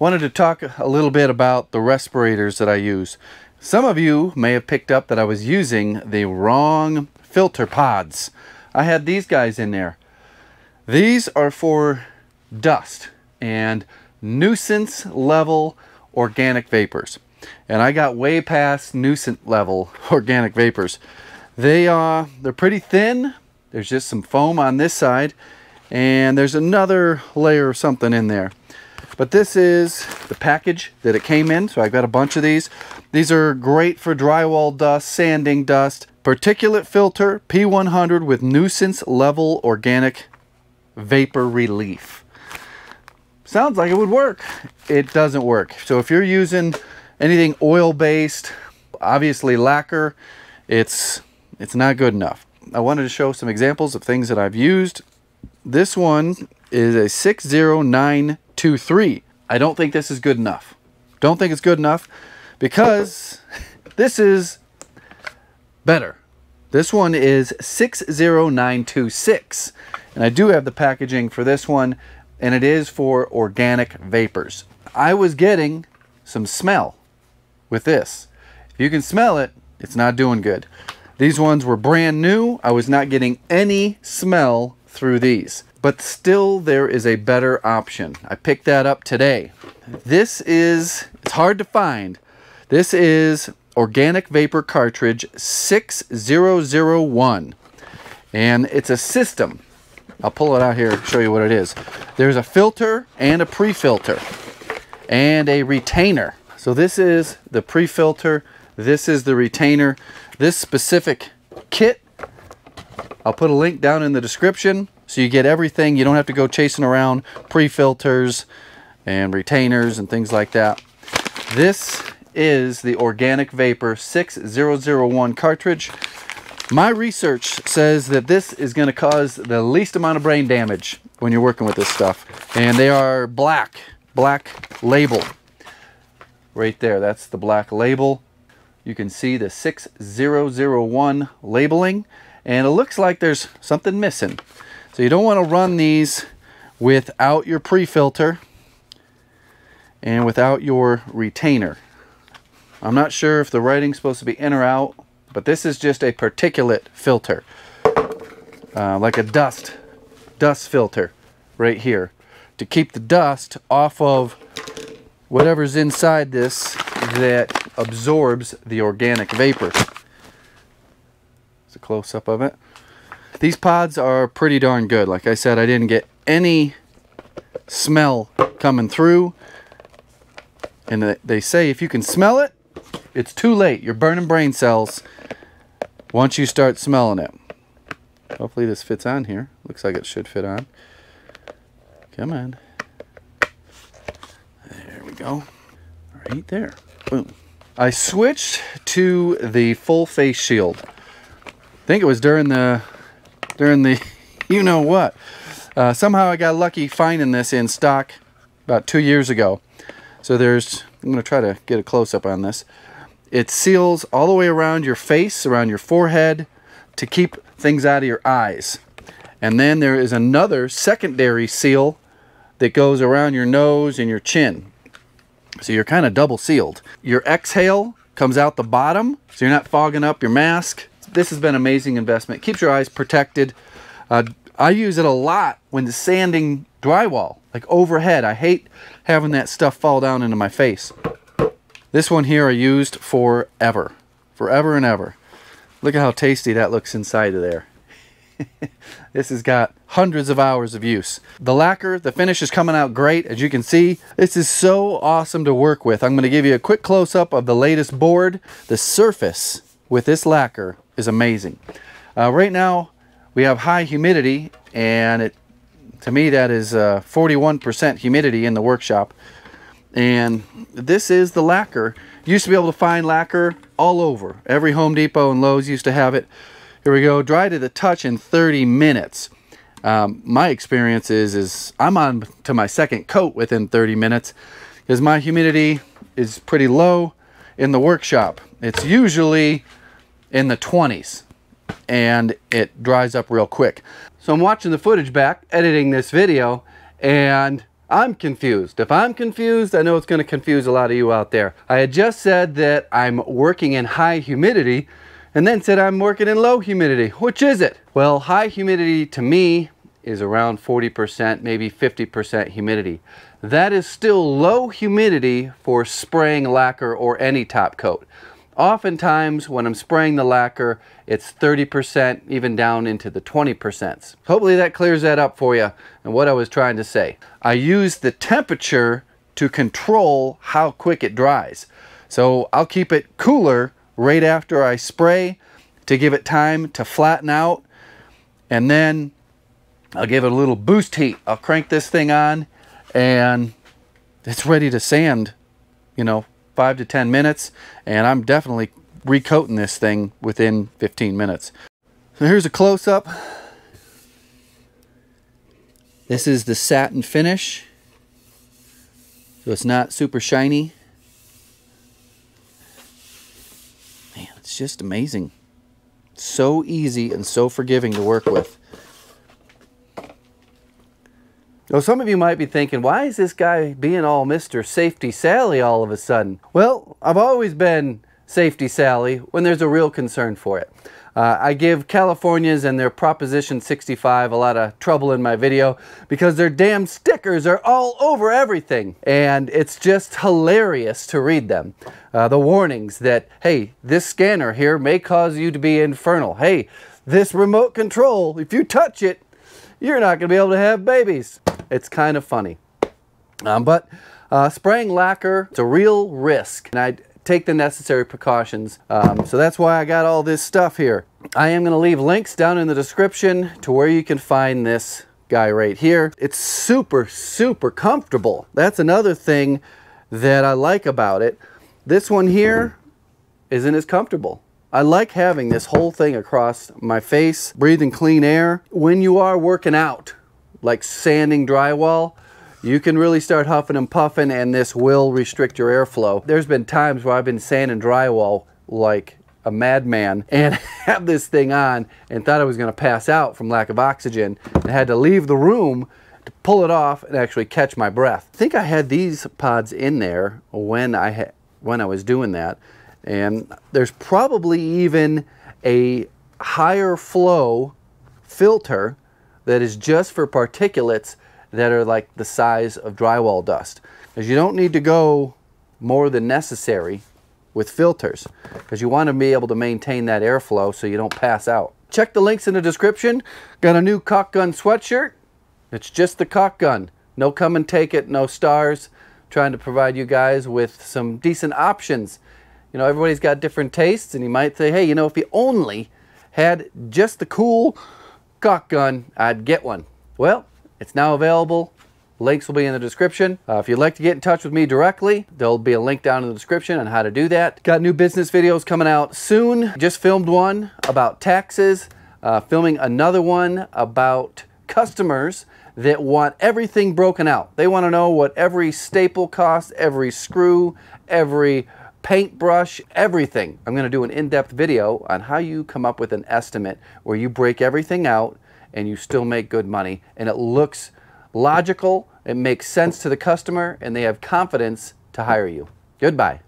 Wanted to talk a little bit about the respirators that I use. Some of you may have picked up that I was using the wrong filter pods. I had these guys in there. These are for dust and nuisance level organic vapors. And I got way past nuisance level organic vapors. They're pretty thin. There's just some foam on this side, and there's another layer of something in there. But this is the package that it came in, so I've got a bunch of these. These are great for drywall dust, sanding dust, particulate filter, P100 with nuisance level organic vapor relief. Sounds like it would work. It doesn't work. So if you're using anything oil-based, obviously lacquer, it's not good enough. I wanted to show some examples of things that I've used. This one is a 60923. I don't think this is good enough. Don't think it's good enough because this is better. This one is 60926. And I do have the packaging for this one, and it is for organic vapors. I was getting some smell with this. If you can smell it, it's not doing good. These ones were brand new. I was not getting any smell through these. But still, there is a better option. I picked that up today. It's hard to find. This is Organic Vapor Cartridge 6001. And it's a system. I'll pull it out here and show you what it is. There's a filter and a pre-filter and a retainer. So this is the pre-filter. This is the retainer. This specific kit, I'll put a link down in the description so you get everything. You don't have to go chasing around pre-filters and retainers and things like that. This is the Organic Vapor 6001 cartridge. My research says that this is going to cause the least amount of brain damage when you're working with this stuff. And they are black label. Right there, that's the black label. You can see the 6001 labeling, and it looks like there's something missing. So you don't want to run these without your pre-filter and without your retainer. I'm not sure if the writing's supposed to be in or out, but this is just a particulate filter, like a dust filter right here, to keep the dust off of whatever's inside this that absorbs the organic vapor. It's a close-up of it. These pods are pretty darn good. Like I said, I didn't get any smell coming through. And they say if you can smell it, it's too late. You're burning brain cells once you start smelling it. Hopefully this fits on here. Looks like it should fit on. Come on. There we go. Right there. Boom. I switched to the full face shield. I think it was during the you know what. Somehow I got lucky finding this in stock about 2 years ago. So I'm going to try to get a close-up on this. It seals all the way around your face, around your forehead, to keep things out of your eyes. And then there is another secondary seal that goes around your nose and your chin. So you're kind of double sealed. Your exhale comes out the bottom, so you're not fogging up your mask. This has been an amazing investment. Keeps your eyes protected. I use it a lot when sanding drywall, like overhead. I hate having that stuff fall down into my face. This one here I used forever and ever. Look at how tasty that looks inside of there. This has got hundreds of hours of use. The lacquer, the finish is coming out great. As you can see, this is so awesome to work with. I'm going to give you a quick close-up of the latest board. The surface with this lacquer is amazing. Right now, we have high humidity, and to me that is 41% humidity in the workshop. And this is the lacquer. You used to be able to find lacquer all over. Every Home Depot and Lowe's used to have it. Here we go, dry to the touch in 30 minutes. My experience is I'm on to my second coat within 30 minutes because my humidity is pretty low in the workshop. It's usually in the 20s and it dries up real quick. So I'm watching the footage back, editing this video, and I'm confused. If I'm confused, I know it's going to confuse a lot of you out there. I had just said that I'm working in high humidity and then said I'm working in low humidity. Which is it? Well, high humidity to me is around 40%, maybe 50% humidity. That is still low humidity for spraying lacquer or any top coat. Oftentimes when I'm spraying the lacquer, it's 30%, even down into the 20%. Hopefully that clears that up for you and what I was trying to say. I use the temperature to control how quick it dries. So I'll keep it cooler right after I spray to give it time to flatten out, and then I'll give it a little boost heat. I'll crank this thing on and it's ready to sand, you know, 5 to 10 minutes, and I'm definitely recoating this thing within 15 minutes. So here's a close-up. This is the satin finish, so it's not super shiny. Man, it's just amazing. So easy and so forgiving to work with. Now, some of you might be thinking, why is this guy being all Mr. Safety Sally all of a sudden? Well, I've always been Safety Sally when there's a real concern for it. I give Californians and their Proposition 65 a lot of trouble in my video because their damn stickers are all over everything. And it's just hilarious to read them. The warnings that, hey, this scanner here may cause you to be infernal. Hey, this remote control, if you touch it, you're not going to be able to have babies. It's kind of funny. But spraying lacquer, it's a real risk. And I take the necessary precautions. So that's why I got all this stuff here. I am going to leave links down in the description to where you can find this guy right here. It's super, super comfortable. That's another thing that I like about it. This one here isn't as comfortable. I like having this whole thing across my face, breathing clean air. When you are working out, like sanding drywall, you can really start huffing and puffing, and this will restrict your airflow. There's been times where I've been sanding drywall like a madman and have this thing on and thought I was going to pass out from lack of oxygen, and had to leave the room to pull it off and actually catch my breath. I think I had these pods in there when I was doing that. And there's probably even a higher flow filter that is just for particulates that are like the size of drywall dust. Because you don't need to go more than necessary with filters, because you want to be able to maintain that airflow so you don't pass out. Check the links in the description. Got a new caulk gun sweatshirt. It's just the caulk gun. No come and take it, no stars. Trying to provide you guys with some decent options. You know, everybody's got different tastes, and you might say, hey, you know, if you only had just the cool caulk gun, I'd get one. Well, it's now available. Links will be in the description. If you'd like to get in touch with me directly, there'll be a link down in the description on how to do that. Got new business videos coming out soon. Just filmed one about taxes, filming another one about customers that want everything broken out. They want to know what every staple costs, every screw, every paintbrush, everything. I'm going to do an in-depth video on how you come up with an estimate where you break everything out and you still make good money, and it looks logical, it makes sense to the customer, and they have confidence to hire you. Goodbye.